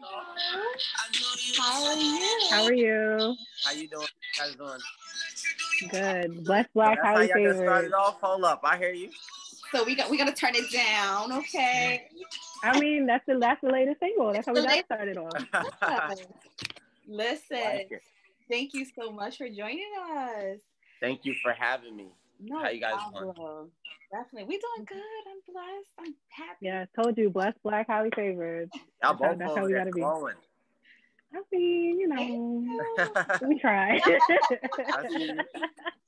How are you? How are you? How you doing? How you doing? Good. Bless So Black, that's how highly y'all get started favored. off. Hold up, I hear you. So we gotta turn it down, okay? I mean, that's the latest single. That's how we got it started off. Listen, Like it. thank you so much for joining us. Thank you for having me. No How you guys doing? problem. Definitely. We doing good. I'm blessed. I'm happy. Yeah, told you, bless Black, highly favored. Y'all That's how both that's how over we there gotta be. glowing. I mean, Thank you. we try. I see you.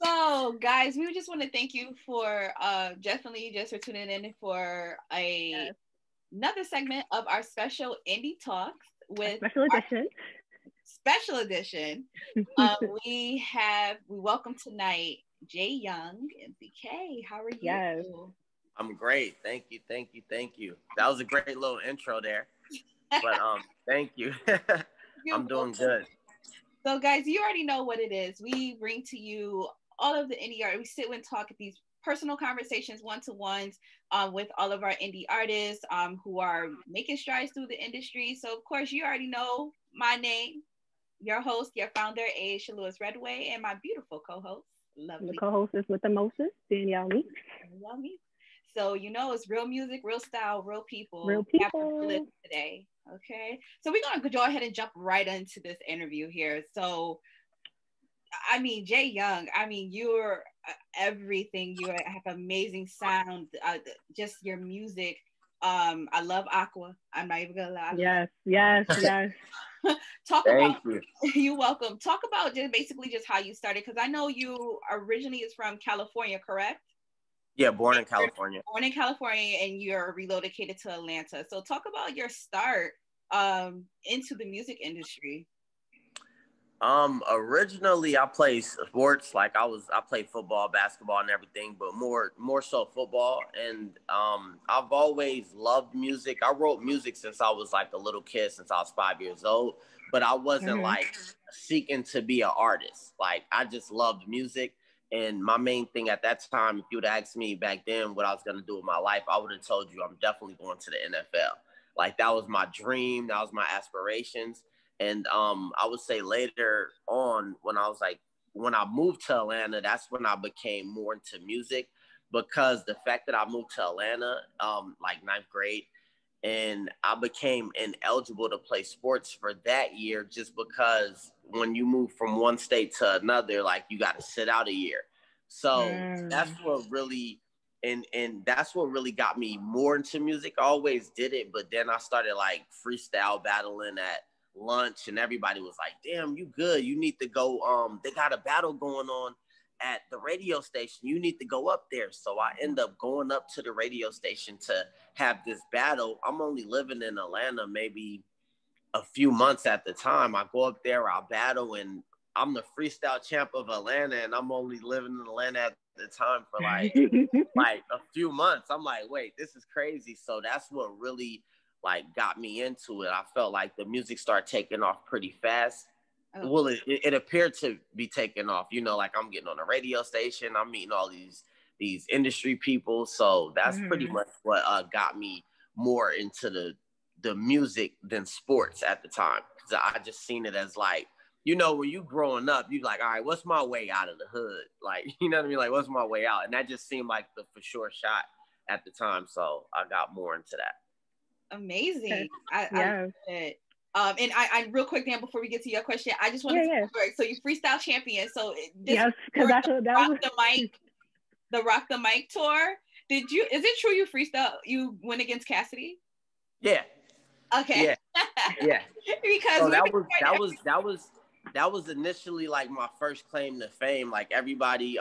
So, guys, we just want to thank you for definitely just for tuning in for Yes. another segment of our special indie talks with Special our edition. special edition. We welcome tonight Jay Young and BK. How are you? Yes. I'm great. Thank you. Thank you. Thank you. That was a great little intro there. But thank you. I'm doing good. So, guys, you already know what it is. We bring to you all of the indie art. We sit and talk at these personal conversations, one-to-ones, with all of our indie artists who are making strides through the industry. So, of course, you already know my name, your host, your founder, Aasha Lewis Redway, and my beautiful co-host, lovely. The co-host is with the mostest, Danielle. Love me. So, it's real music, real style, real people. Real We have to people. live today. Okay. So we're going to go ahead and jump right into this interview here. So, I mean, Jay Young, I mean, you're everything. You have amazing sound, just your music. I love Aqua. I'm not even gonna lie. Yes, yes, yes. Talk Thank about you. you're welcome. Talk about just basically just how you started, because I know you originally is from California, correct? Yeah, born in California. Born in California, and you're relocated to Atlanta. So talk about your start into the music industry. Originally I played sports. Like I played football, basketball, and everything, but more so football. And I've always loved music. I wrote music since I was like a little kid, since I was 5 years old. But I wasn't like seeking to be an artist. Like I just loved music. And my main thing at that time, if you would ask me back then what I was gonna do with my life, I would have told you I'm definitely going to the NFL. Like that was my dream. That was my aspirations. And I would say later on, when I moved to Atlanta, that's when I became more into music, because the fact that I moved to Atlanta, like ninth grade, and I became ineligible to play sports for that year, just because when you move from one state to another, like you got to sit out a year. So that's what really, and that's what really got me more into music. I always did it, but then I started like freestyle battling at lunch, and everybody was like, damn, you good, you need to go, they got a battle going on at the radio station, you need to go up there. So I end up going up to the radio station to have this battle. I'm only living in Atlanta maybe a few months at the time. I go up there, I battle, and I'm the freestyle champ of Atlanta, and I'm only living in Atlanta at the time for like a few months. I'm like, wait, this is crazy. So that's what really like got me into it. I felt like the music started taking off pretty fast. Well, it appeared to be taking off. Like I'm getting on a radio station, I'm meeting all these industry people. So that's pretty much what got me more into the music than sports at the time. Because I just seen it as like, when you growing up, you like, all right, what's my way out of the hood? Like, you know what I mean? Like, what's my way out? And that just seemed like the for sure shot at the time. So I got more into that. Amazing. I love it. And I real quick, Dan, before we get to your question, I just want to so you freestyle champion. So this because that was the Rock the Mic tour. Is it true you went against Cassidy? Yeah. Okay. Yeah. Because so that was initially like my first claim to fame. Like everybody,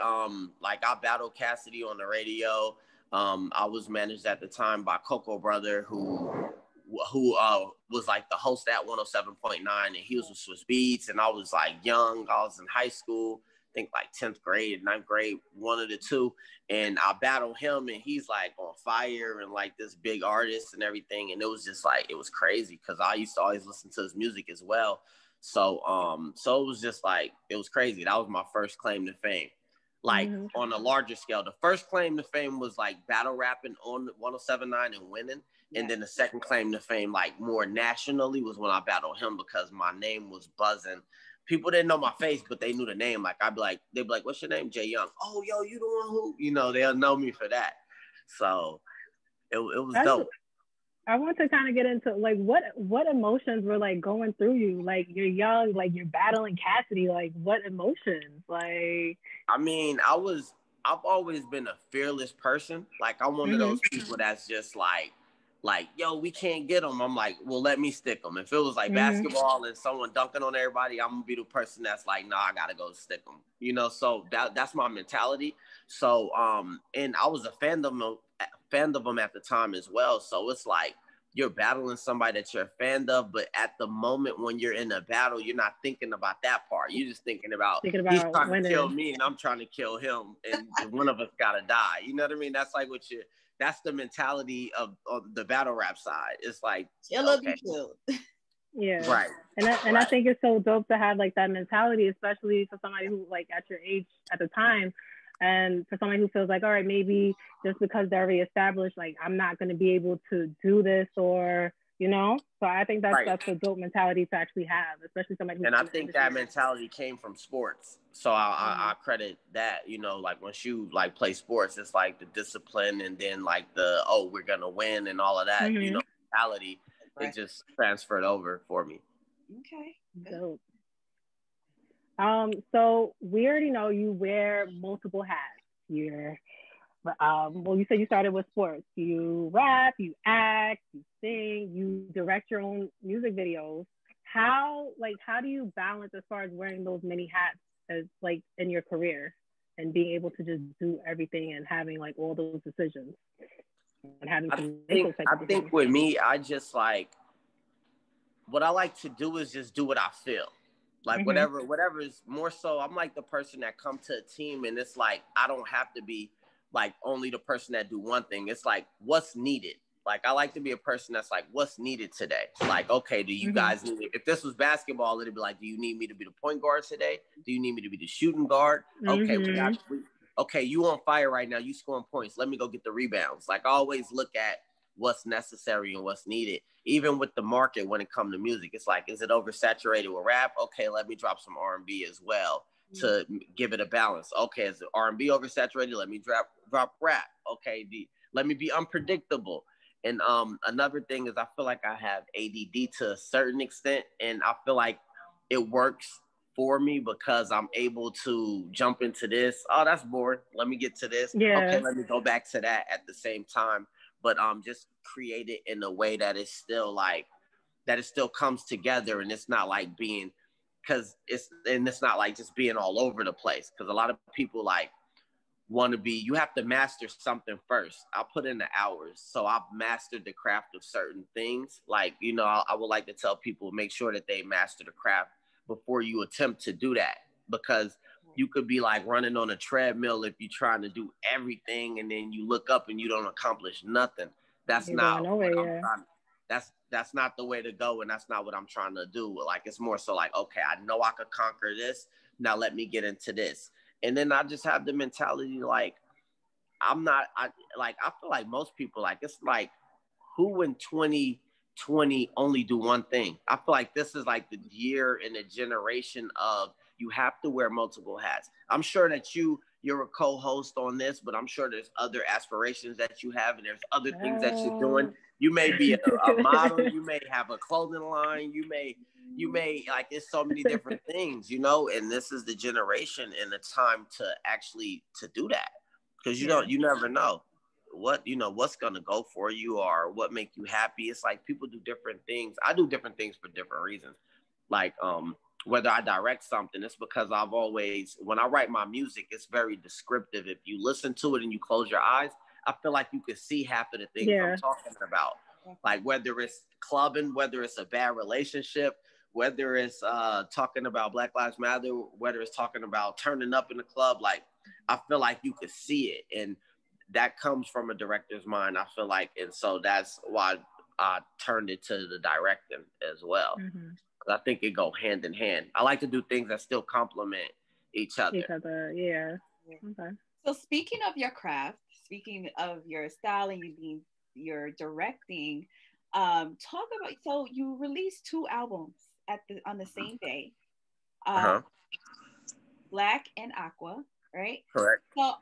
like I battled Cassidy on the radio. I was managed at the time by Coco Brother, who was like the host at 107.9, and he was with Swiss Beats, and I was like young. I was in high school, I think like 10th grade, 9th grade, one of the two. And I battled him, and he's like on fire and like this big artist and everything. And it was just like, it was crazy because I used to always listen to his music as well. So it was just like, it was crazy. That was my first claim to fame. like on a larger scale. The first claim to fame was like battle rapping on 107.9 and winning. And then the second claim to fame, like more nationally, was when I battled him because my name was buzzing. People didn't know my face, but they knew the name. Like they'd be like, "What's your name?" Jay Young. Oh, yo, you the one who, they'll know me for that. So it was dope. I want to kind of get into like what emotions were like going through you. Like you're young, like you're battling Cassidy. Like what emotions? Like I mean, I've always been a fearless person. Like I'm one of those people that's just like, yo, we can't get them. I'm like, well, let me stick them. If it was like basketball and someone dunking on everybody, I'm gonna be the person that's like, no, I gotta go stick them. So that's my mentality. So and I was a fan of them at the time as well. So it's like you're battling somebody that you're a fan of, but at the moment when you're in a battle, you're not thinking about that part. You're just thinking about he's trying to kill me and I'm trying to kill him, and one of us gotta die. You know what I mean? That's like that's the mentality of the battle rap side. It's like kill or be killed. Yeah. Right. And I think it's so dope to have like that mentality, especially for somebody who like at your age at the time. And for somebody who feels like, all right, maybe just because they're already established, like I'm not going to be able to do this, or so I think that's a dope mentality to actually have, especially somebody who's and I think that mentality came from sports. So I credit that, like once you like play sports, it's like the discipline and then like we're gonna win and all of that, mentality. It just transferred over for me. Okay. Dope. So we already know you wear multiple hats. You said you started with sports. You rap, you act, you sing, you direct your own music videos. How do you balance as far as wearing those many hats as like in your career and being able to just do everything and having like all those decisions and having to make those types of decisions? I think with me, I just like, what I like to do is just do what I feel. Like whatever is more so, I'm like the person that come to a team and it's like, I don't have to be like only the person that do one thing. It's like, what's needed? Like, I like to be a person that's like, what's needed today? Like, okay, do you guys need me? If this was basketball, it'd be like, do you need me to be the point guard today? Do you need me to be the shooting guard? Okay, okay, you on fire right now. You scoring points. Let me go get the rebounds. Like, I always look at what's necessary and what's needed. Even with the market when it comes to music, it's like, is it oversaturated with rap? Okay, let me drop some R&B as well to give it a balance. Okay, is the R&B oversaturated? Let me drop rap. Okay, let me be unpredictable. And another thing is I feel like I have ADD to a certain extent, and I feel like it works for me because I'm able to jump into this. Oh, that's boring. Let me get to this. Yeah. Okay, let me go back to that at the same time. But just create it in a way that it's still like, that it still comes together, and it's not like being, it's not like just being all over the place. Because a lot of people like want to be, you have to master something first. I put in the hours, so I've mastered the craft of certain things. Like, I would like to tell people, make sure that they master the craft before you attempt to do that, because you could be like running on a treadmill if you're trying to do everything, and then you look up and you don't accomplish nothing. That's not that's not the way to go, and that's not what I'm trying to do. Like, it's more so like, okay, I know I could conquer this. Now let me get into this. And then I just have the mentality like, I feel like most people, like, it's like, who in 2020 only do one thing? I feel like this is like the year and the generation of, you have to wear multiple hats. I'm sure that you're a co-host on this, but I'm sure there's other aspirations that you have, and there's other things that you're doing. You may be a model, you may have a clothing line, you may like, there's so many different things, and this is the generation and the time to actually to do that, because you never know what's gonna go for you or what make you happy. It's like, people do different things. I do different things for different reasons. Like, whether I direct something, it's because I've always, when I write my music, it's very descriptive. If you listen to it and you close your eyes, I feel like you could see half of the things I'm talking about. Like, whether it's clubbing, whether it's a bad relationship, whether it's talking about Black Lives Matter, whether it's talking about turning up in the club, like, I feel like you could see it. And that comes from a director's mind, I feel like. And so that's why I turned it to the directing as well. I think it go hand in hand. I like to do things that still complement each other. Yeah. Okay. So speaking of your craft, speaking of your style and your directing, talk about, so you released two albums on the same day, um, Uh-huh. Black and Aqua, right? Correct. So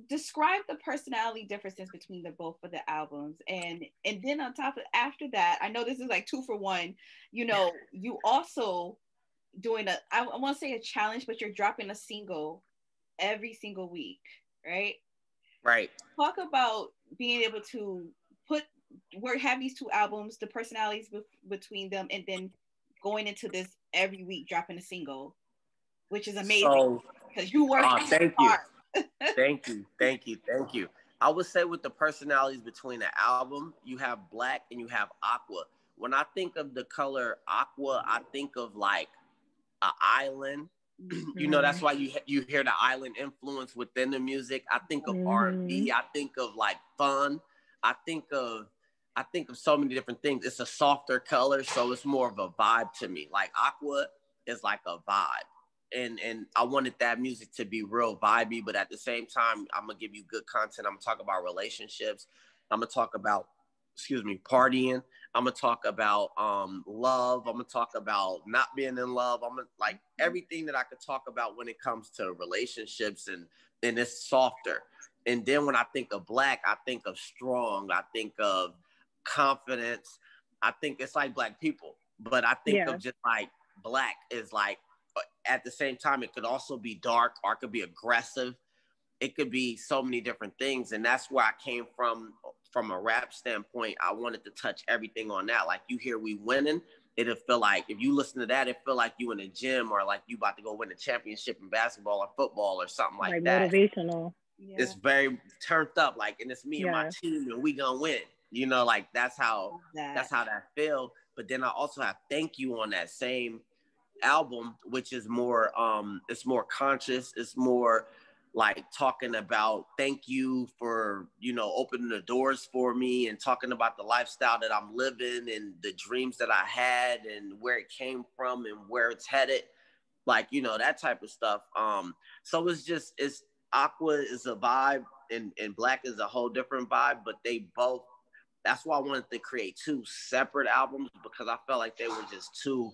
describe the personality differences between the both of the albums, and then on top of after that, I know this is like two for one. You also doing I won't say a challenge, but you're dropping a single every single week, right? Right. Talk about being able to put have these two albums, the personalities between them, and then going into this every week dropping a single, which is amazing So, because you work thank you. hard. Thank you. I would say with the personalities between the album, you have Black and you have Aqua. When I think of the color Aqua, I think of like an island. You know, that's why you hear the island influence within the music. I think of R&B. I think of like fun. I think of so many different things. It's a softer color, so it's more of a vibe to me. Like Aqua is like a vibe. And I wanted that music to be real vibey, but at the same time, I'm gonna give you good content. I'm gonna talk about relationships. I'm gonna talk about, partying. I'm gonna talk about love. I'm gonna talk about not being in love. I'm gonna like everything that I could talk about when it comes to relationships, and it's softer. And then when I think of Black, I think of strong. I think of confidence. I think it's like Black people, but I think of just like Black is like, at the same time, it could also be dark, or it could be aggressive. It could be so many different things. And that's where I came from a rap standpoint. I wanted to touch everything on that. Like you hear we winning, it'll feel like, if you listen to that, it feel like you in a gym, or like you about to go win a championship in basketball or football or something like that. Motivational. Yeah. It's very turned up, like, and it's me and my team, and we gonna win. You know, like that's how that feel. But then I also have Thank You on that same album, which is more it's more conscious. It's more like talking about thank you for, opening the doors for me, and talking about the lifestyle that I'm living and the dreams that I had and where it came from and where it's headed, like, that type of stuff. So it's Aqua is a vibe, and Black is a whole different vibe, but they both, that's why I wanted to create two separate albums, because I felt like they were just two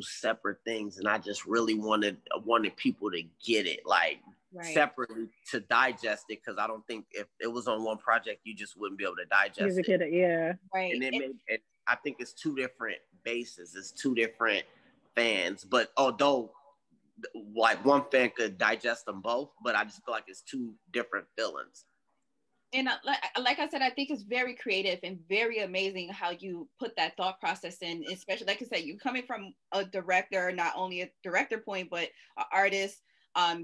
separate things, and I just really wanted people to get it, like, separately, to digest it, because I don't think if it was on one project, you just wouldn't be able to digest it. Yeah, right. And I think it's two different bases, it's two different fans, but although like one fan could digest them both, but I just feel like it's two different feelings. And like I said, I think it's very creative and very amazing how you put that thought process in, especially, like I said, you coming from a director, not only a director point, but an artist,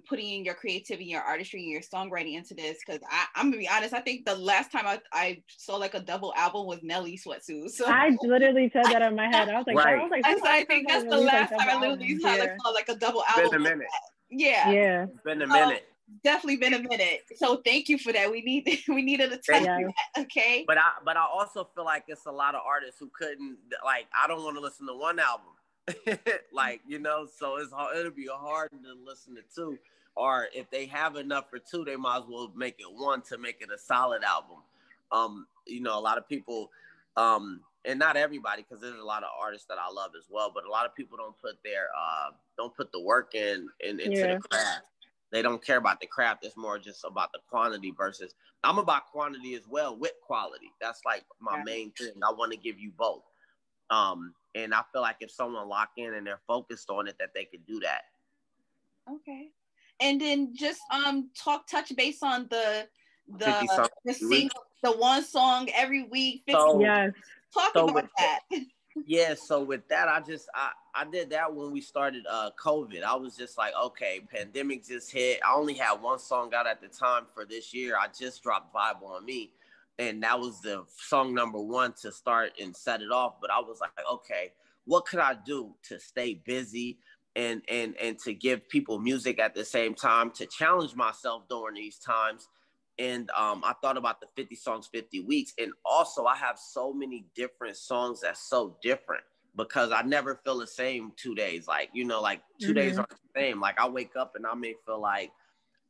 putting in your creativity, your artistry, and your songwriting into this. Because I'm gonna be honest, I think the last time I saw like a double album was Nelly Sweatsuit. So I literally said that in my head. I was like, I think that's the last time I literally saw like a double album. It's been a minute. Yeah. It's been a minute. Definitely been a minute. So thank you for that. We needed a touch. Okay. But I also feel like it's a lot of artists who couldn't, like, I don't want to listen to one album. Like, so it'll be hard to listen to two. Or if they have enough for two, they might as well make it one to make it a solid album. A lot of people, and not everybody, because there's a lot of artists that I love as well, but a lot of people don't put the work into the craft. They don't care about the craft. It's more just about the quantity versus, I'm about quantity as well with quality. That's like my main thing. I want to give you both. And I feel like if someone lock in and they're focused on it, that they could do that. Okay. And then just touch base on the single, the one song every week. Talk about that. Yeah, so with that, I did that when we started COVID. I was just like, okay, pandemic just hit. I only had one song out at the time for this year. I just dropped Vibe on Me, and that was the song number one to start and set it off. But I was like, okay, what could I do to stay busy and to give people music at the same time, to challenge myself during these times? And I thought about the 50 songs, 50 weeks. And also I have so many different songs that's so different, because I never feel the same 2 days. Like, 2 days aren't the same. Like I wake up and I may feel like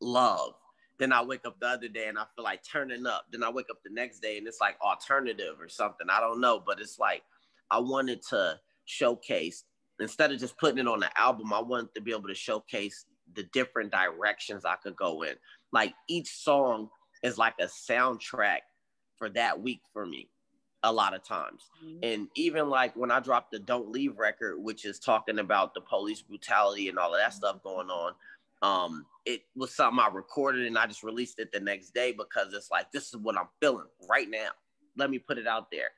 love. Then I wake up the other day and I feel like turning up. Then I wake up the next day and it's like alternative or something. I don't know, but it's like I wanted to showcase, instead of just putting it on the album, I wanted to be able to showcase the different directions I could go in. Like each song is like a soundtrack for that week for me a lot of times. And even like when I dropped the Don't Leave record, which is talking about the police brutality and all of that stuff going on, it was something I recorded and I just released it the next day because it's like, this is what I'm feeling right now. Let me put it out there.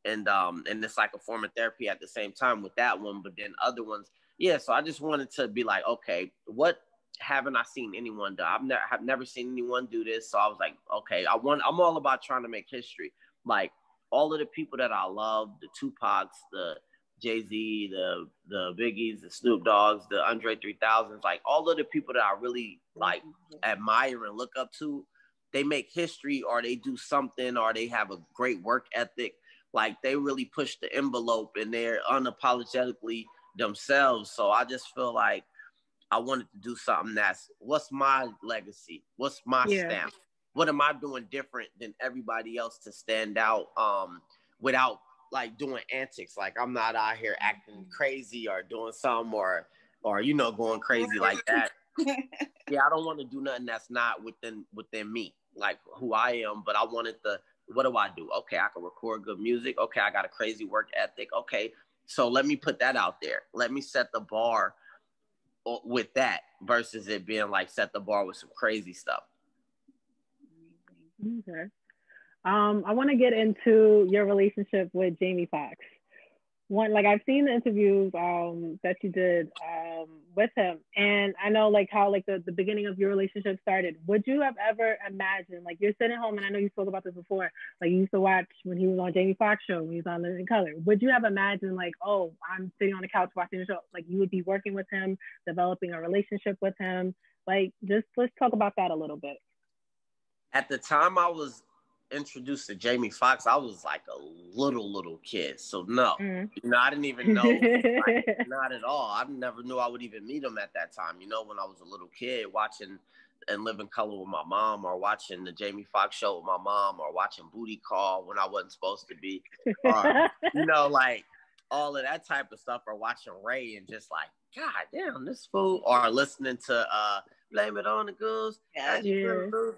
And it's like a form of therapy at the same time with that one, but then other ones. Yeah. So I just wanted to be like, okay, what haven't I seen anyone do? I've never seen anyone do this. So I was like, okay, I'm all about trying to make history. Like all of the people that I love, the Tupacs, the Jay-Z, the Biggies, the Snoop Dogs, the Andre 3000s, like all of the people that I really like admire and look up to, they make history or they do something or they have a great work ethic. Like they really push the envelope and they're unapologetically themselves. So I just feel like I wanted to do something what's my legacy? What's my stamp? What am I doing different than everybody else to stand out without like doing antics? Like I'm not out here acting crazy or doing something or going crazy like that. Yeah, I don't want to do nothing that's not within me, like who I am. But I wanted what do I do? Okay, I can record good music. Okay, I got a crazy work ethic. Okay, so let me put that out there. Let me set the bar with that versus it being like set the bar with some crazy stuff. Okay. I want to get into your relationship with Jamie Foxx. Like I've seen the interviews that you did with him, and I know like how like the beginning of your relationship started. Would you have ever imagined, like you're sitting home, and I know you spoke about this before, like you used to watch when he was on Jamie Foxx show, when he was on Living Color. Would you have imagined like, oh, I'm sitting on the couch watching the show, like you would be working with him, developing a relationship with him? Like just let's talk about that a little bit. At the time I was introduced to Jamie Foxx, I was like a little kid. So no, I didn't even know, like, not at all. I never knew I would even meet him at that time. When I was a little kid watching and Living Color with my mom, or watching the Jamie Foxx show with my mom, or watching Booty Call when I wasn't supposed to be, or, like all of that type of stuff, or watching Ray and just like, God damn, this fool, or listening to Blame It on the Goose,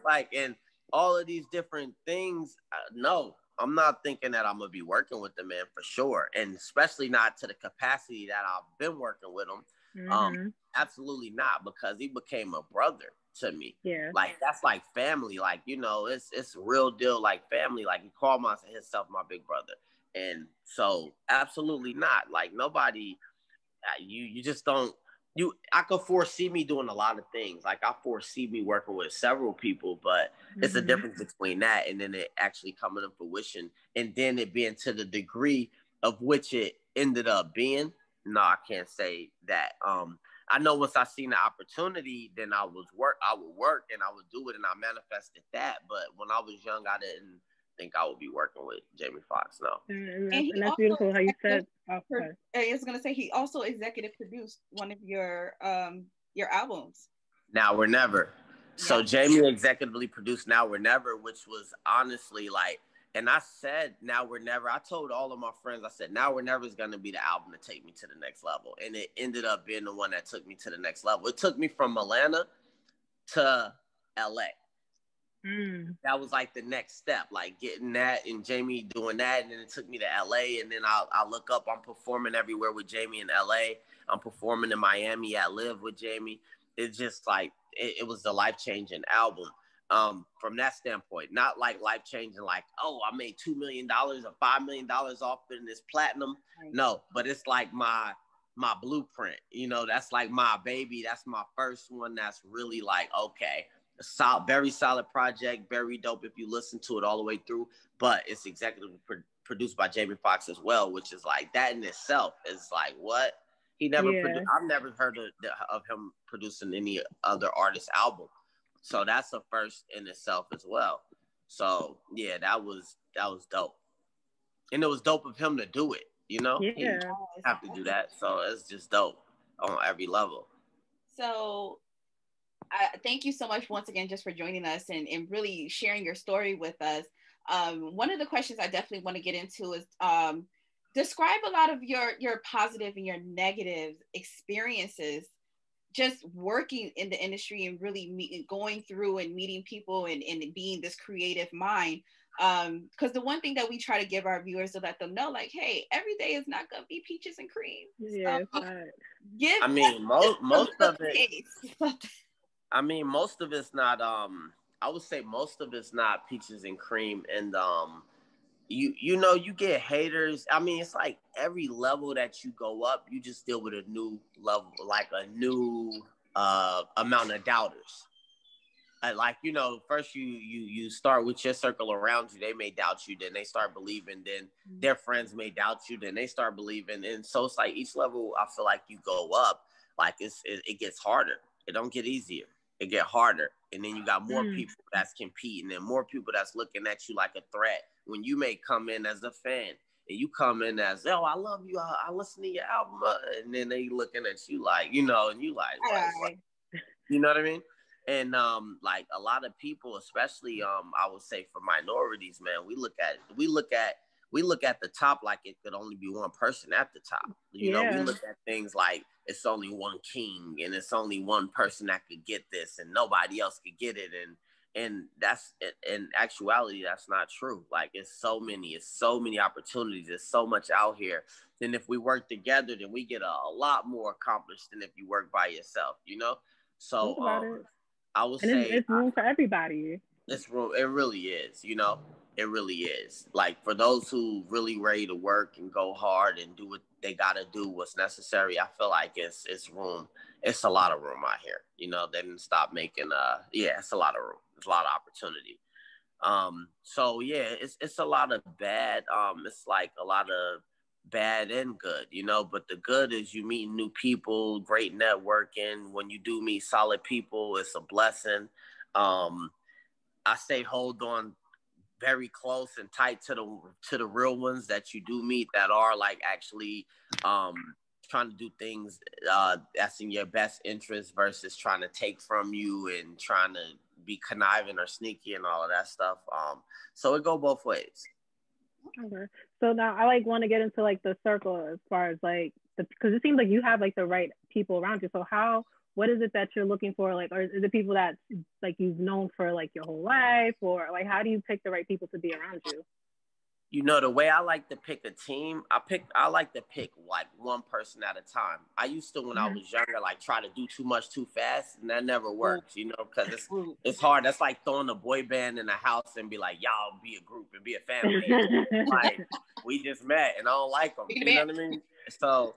like, and all of these different things. No, I'm not thinking that I'm gonna be working with the man for sure, and especially not to the capacity that I've been working with him. Absolutely not, because he became a brother to me. Yeah, like that's like family. Like it's real deal, like family. Like he called himself my big brother, and so absolutely not. Like nobody, you just don't. I could foresee me doing a lot of things. Like I foresee me working with several people, but it's a difference between that and then it actually coming to fruition, and then it being to the degree of which it ended up being. No, I can't say that. I know once I seen the opportunity, then I would work and I would do it, and I manifested that. But when I was young, I didn't think I would be working with Jamie Foxx. No. And that's beautiful how you said. I was gonna say he also executive produced one of your albums. Now or Never. So Jamie executively produced Now or Never, which was honestly like, and I said Now or Never. I told all of my friends, I said Now or Never is gonna be the album to take me to the next level, and it ended up being the one that took me to the next level. It took me from Atlanta to LA. That was like the next step, like getting that and Jamie doing that, and then it took me to LA, and then I look up, I'm performing everywhere with Jamie in LA. I'm performing in Miami at Live with Jamie. It's just like it was the life-changing album from that standpoint. Not like life-changing, like, oh, I made $2 million or $5 million off in this platinum. No, but it's like my blueprint. That's like my baby. That's my first one. That's really like, okay. Very solid project, very dope if you listen to it all the way through. But it's executively produced by Jamie Foxx as well, which is like that in itself is like what he never produced. I've never heard of him producing any other artist's album, so that's a first in itself as well. So yeah, that was dope, and it was dope of him to do it. He have to do that, so it's just dope on every level. So Thank you so much once again just for joining us and really sharing your story with us. One of the questions I definitely want to get into is describe a lot of your positive and your negative experiences just working in the industry and really going through and meeting people and being this creative mind. Because the one thing that we try to give our viewers to let them know, like, hey, every day is not gonna be peaches and cream. Yeah, So I mean, most of it. I mean, most of it's not. I would say most of it's not peaches and cream, and you know, you get haters. I mean, it's like every level that you go up, you just deal with a new level, like a new amount of doubters. Like, you know, first you start with your circle around you. They may doubt you, then they start believing. Then their friends may doubt you, then they start believing. And so it's like each level, I feel like you go up, like it gets harder. It don't get easier. It get harder. And then you got more people that's competing and more people that's looking at you like a threat. When you may come in as a fan and you come in as, oh, I love you. I listen to your album. And then they looking at you like, you know, and you like, what? You know what I mean? And like a lot of people, especially I would say for minorities, man, we look at the top like it could only be one person at the top. You know, we look at things like it's only one king and it's only one person that could get this and nobody else could get it. And that's, in actuality, that's not true. Like it's so many opportunities. There's so much out here. And if we work together, then we get a lot more accomplished than if you work by yourself, you know? So I would say it's room for everybody. It's room. It really is. You know, it really is. Like for those who really ready to work and go hard and do what they got to do, what's necessary. I feel like it's room. It's a lot of room out here. You know, they didn't stop making. Yeah, it's a lot of room. It's a lot of opportunity. So yeah, it's a lot of bad. It's like a lot of bad and good, you know, but the good is you meet new people, great networking. When you do meet solid people, it's a blessing. I say hold on very close and tight to the real ones that you do meet that are like actually trying to do things that's in your best interest versus trying to take from you and trying to be conniving or sneaky and all of that stuff. So it go both ways. Okay. So now I like want to get into like the circle as far as like because it seems like you have like the right people around you. So what is it that you're looking for? Like, or is it people that like you've known for like your whole life, or like how do you pick the right people to be around you? You know, the way I like to pick a team, I like to pick like one person at a time. I used to, when I was younger, like try to do too much too fast, and that never works, you know, because it's hard. That's like throwing a boy band in a house and be like, y'all be a group and be a family. Like, we just met and I don't like them. You know what I mean? So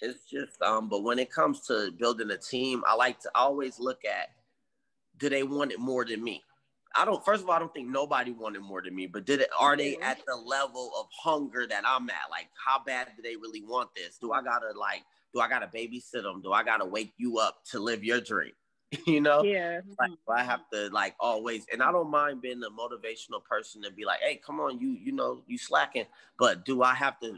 it's just, but when it comes to building a team, I always look at, do they want it more than me? First of all, I don't think nobody wanted more than me, but are they at the level of hunger that I'm at? Like, how bad do they really want this? Do I gotta babysit them? Do I gotta wake you up to live your dream? You know? Yeah. Like, I have to like always, and I don't mind being a motivational person to be like, hey, come on, you know, you slacking, but do I have to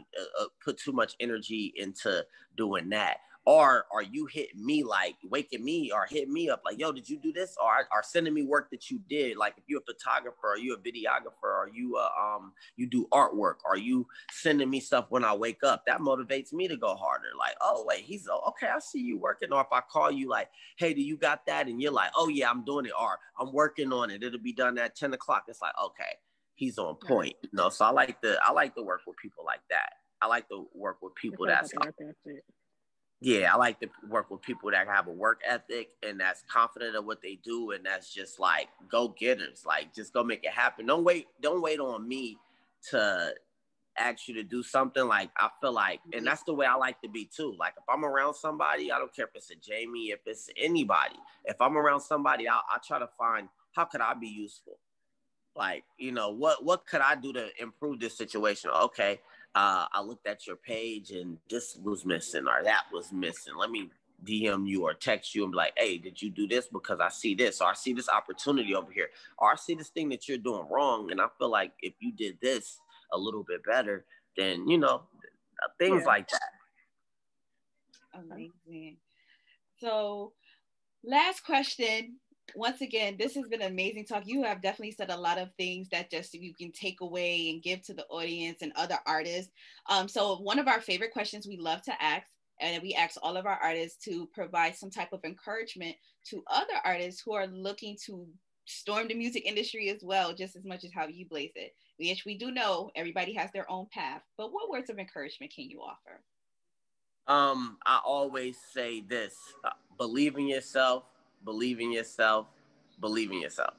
put too much energy into doing that? Or are you hitting me, like waking me or hitting me up like, yo, did you do this? Or are sending me work that you did? Like if you're a photographer, or you a videographer, or you do artwork, are you sending me stuff when I wake up? That motivates me to go harder. Like, oh, wait, he's okay. I see you working. Or if I call you like, hey, do you got that? And you're like, oh yeah, I'm doing it. Or I'm working on it. It'll be done at 10 o'clock. It's like, okay, he's on point. You know, so I like to work with people like that. I like to work with people that's I like to work with people that have a work ethic and that's confident of what they do and that's just like go-getters. Like just go make it happen. Don't wait on me to ask you to do something. Like I feel like, and that's the way I like to be too. Like if I'm around somebody, I don't care if it's a Jamie, if it's anybody. If I'm around somebody, I try to find how could I be useful. Like, you know, what could I do to improve this situation? Okay, I looked at your page and this was missing or that was missing. Let me DM you or text you and be like, hey, did you do this? Because I see this, or I see this opportunity over here, or I see this thing that you're doing wrong. And I feel like if you did this a little bit better, then, you know, things like that. Amazing. So Last question. Once again, this has been an amazing talk. You have definitely said a lot of things that just you can take away and give to the audience and other artists. So one of our favorite questions we love to ask, and we ask all of our artists to provide some type of encouragement to other artists who are looking to storm the music industry as well, just as much as how you blaze it. Which we do know everybody has their own path, but what words of encouragement can you offer? I always say this: believe in yourself, believe in yourself, believe in yourself.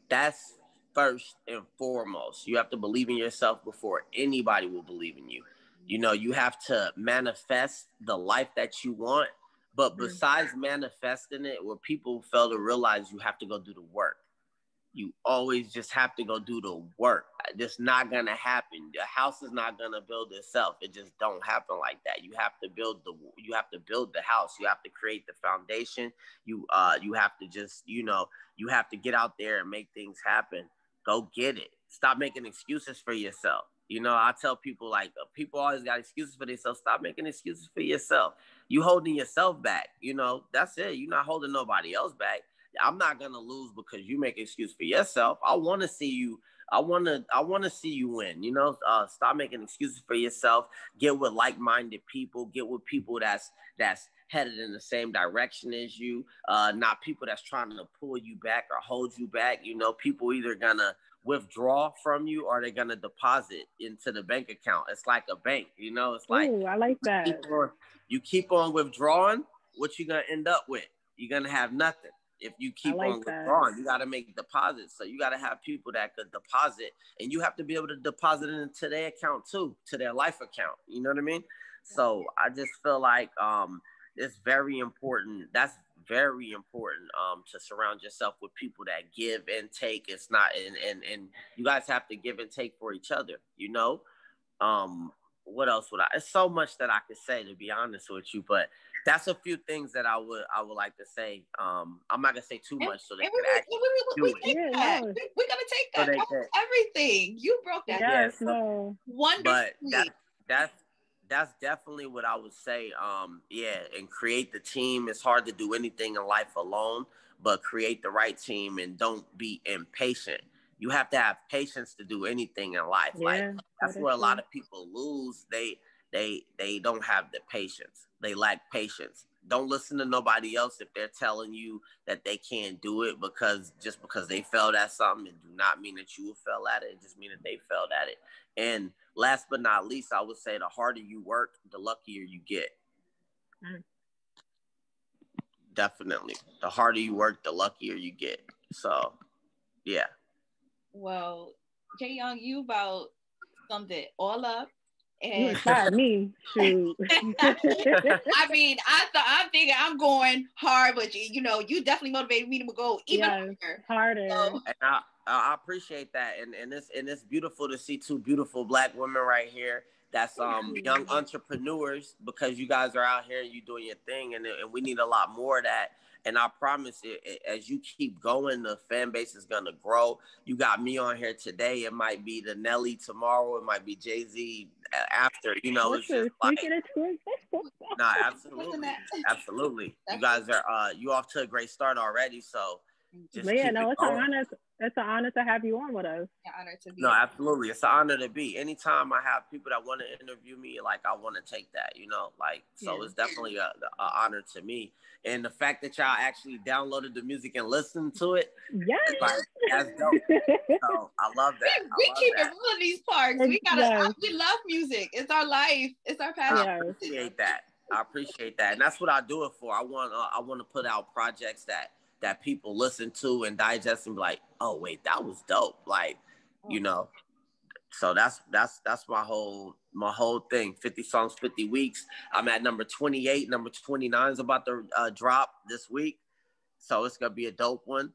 That's first and foremost. You have to believe in yourself before anybody will believe in you. You know, you have to manifest the life that you want. But besides manifesting it, what people fail to realize, you have to go do the work. You always just have to go do the work. It's not gonna happen. The house is not gonna build itself. It just don't happen like that. You have to build the house. You have to create the foundation. You have to just, you have to get out there and make things happen. Go get it. Stop making excuses for yourself. I tell people, like, people always got excuses for themselves. Stop making excuses for yourself. You holding yourself back. That's it. You're not holding nobody else back. I'm not gonna lose because you make an excuse for yourself. I want to see you. I want to see you win. Stop making excuses for yourself. Get with like-minded people. Get with people that's headed in the same direction as you. Not people that's trying to pull you back or hold you back. People either gonna withdraw from you or they're gonna deposit into the bank account. It's like a bank. It's like, ooh, I like that. You keep on withdrawing. What you gonna end up with? You're gonna have nothing. If you keep on withdrawing, you got to make deposits. So you got to have people that could deposit, and you have to be able to deposit it into their account too, to their life account. You know what I mean? So I just feel like it's very important. That's very important to surround yourself with people that give and take. It's not, and you guys have to give and take for each other. What else would I? It's so much that I could say, to be honest with you, but that's a few things that I would like to say. I'm not gonna say too much so they can actually do it. We're gonna take that. So everything you broke that. Yes, no. Wonderfully. But that's definitely what I would say. And create the team. It's hard to do anything in life alone, but create the right team and don't be impatient. You have to have patience to do anything in life. Yeah, like that's where a lot of people lose. They don't have the patience. They lack patience. Don't listen to nobody else if they're telling you that they can't do it because they failed at something. It do not mean that you will fail at it. It just means that they failed at it. And last but not least, I would say the harder you work, the luckier you get. Definitely. The harder you work, the luckier you get. So, yeah. Well, Jay Young, you about summed it all up. And you inspired me. Shoot. I mean, I'm thinking I'm going hard, but you definitely motivated me to go even harder. So, and I appreciate that, and it's beautiful to see two beautiful Black women right here. That's young entrepreneurs, because you guys are out here and you doing your thing, and we need a lot more of that. And I promise as you keep going, the fan base is going to grow. You got me on here today. It might be the Nelly tomorrow. It might be Jay-Z after. It's just like... No, absolutely. Absolutely. You guys are you off to a great start already. So just keep it going. It's an honor to have you on with us. An honor to be. No, absolutely. It's an honor to be. Anytime I have people that want to interview me, like, I want to take that, so it's definitely an honor to me. And the fact that y'all actually downloaded the music and listened to it, that's dope. So I love that. We keep it real in these parks. We love music. It's our life. It's our passion. I appreciate that. And that's what I do it for. I want to put out projects that people listen to and digest and be like, oh wait, that was dope. Like, so that's my whole thing. 50 songs, 50 weeks. I'm at number 28. Number 29 is about to drop this week. So it's going to be a dope one.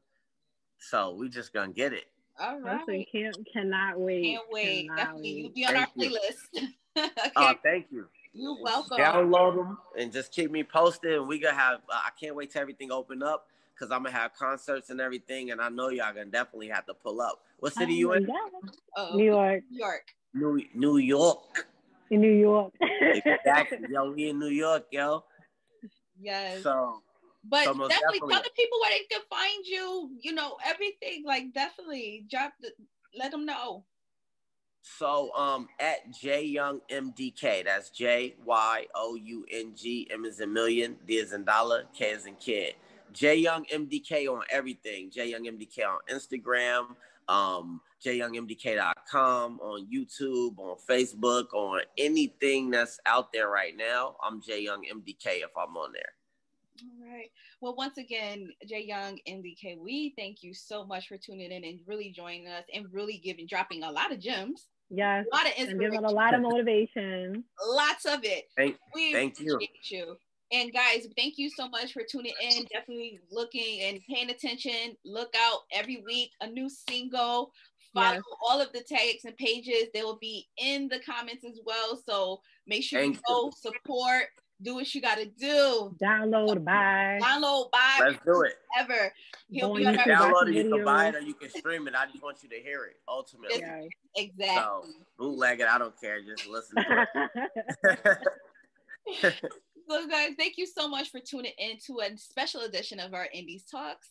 So we just going to get it. All right. Cannot wait. Can't wait. Definitely. You'll be on our playlist. Okay. Thank you. You're welcome. Download them and just keep me posted. And we going to have, I can't wait till everything open up, because I'm going to have concerts and everything. And I know y'all going to definitely have to pull up. What city you in? New York. New York. In New York. Exactly. Yo, we in New York, yo. Yes. So But So most definitely definitely. tell the people where they can find you, everything. Like definitely let them know. So at J Young MDK, that's JYOUNG, M is in million, D is in dollar, K is in kid. J Young MDK on everything. J Young MDK on Instagram, JYoungMDK.com, on YouTube, on Facebook, on anything that's out there right now. I'm J Young MDK if I'm on there. All right. Well, once again, J Young MDK, we thank you so much for tuning in and really joining us and really dropping a lot of gems. Yes. A lot of And inspiration. giving a lot of motivation. Lots of it. We thank appreciate you. And guys, thank you so much for tuning in. Definitely looking and paying attention. Look out every week, a new single. Follow all of the tags and pages. They will be in the comments as well. So make sure you go support. Do what you got to do. Download, buy. Let's do it. Ever. He'll be you can download it, you can buy it, or you can stream it. I just want you to hear it, ultimately. Yes. Exactly. So, bootleg it, I don't care. Just listen to it. So, guys, thank you so much for tuning in to a special edition of our Indies Talks.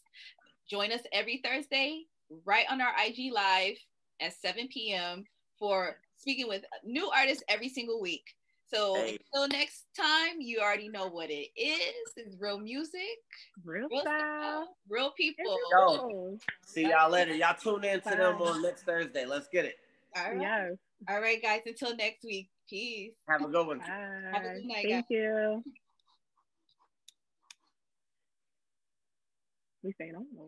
Join us every Thursday right on our IG Live at 7 p.m. for speaking with new artists every single week. So until next time, you already know what it is. It's real music, real style, real people. Yo, see y'all later. Y'all tune in to them on next Thursday. Let's get it. All right. Yes. All right, guys. Until next week. Peace. Have a good one. Bye. Have a good night, Thank guys. you. We saying, I don't know.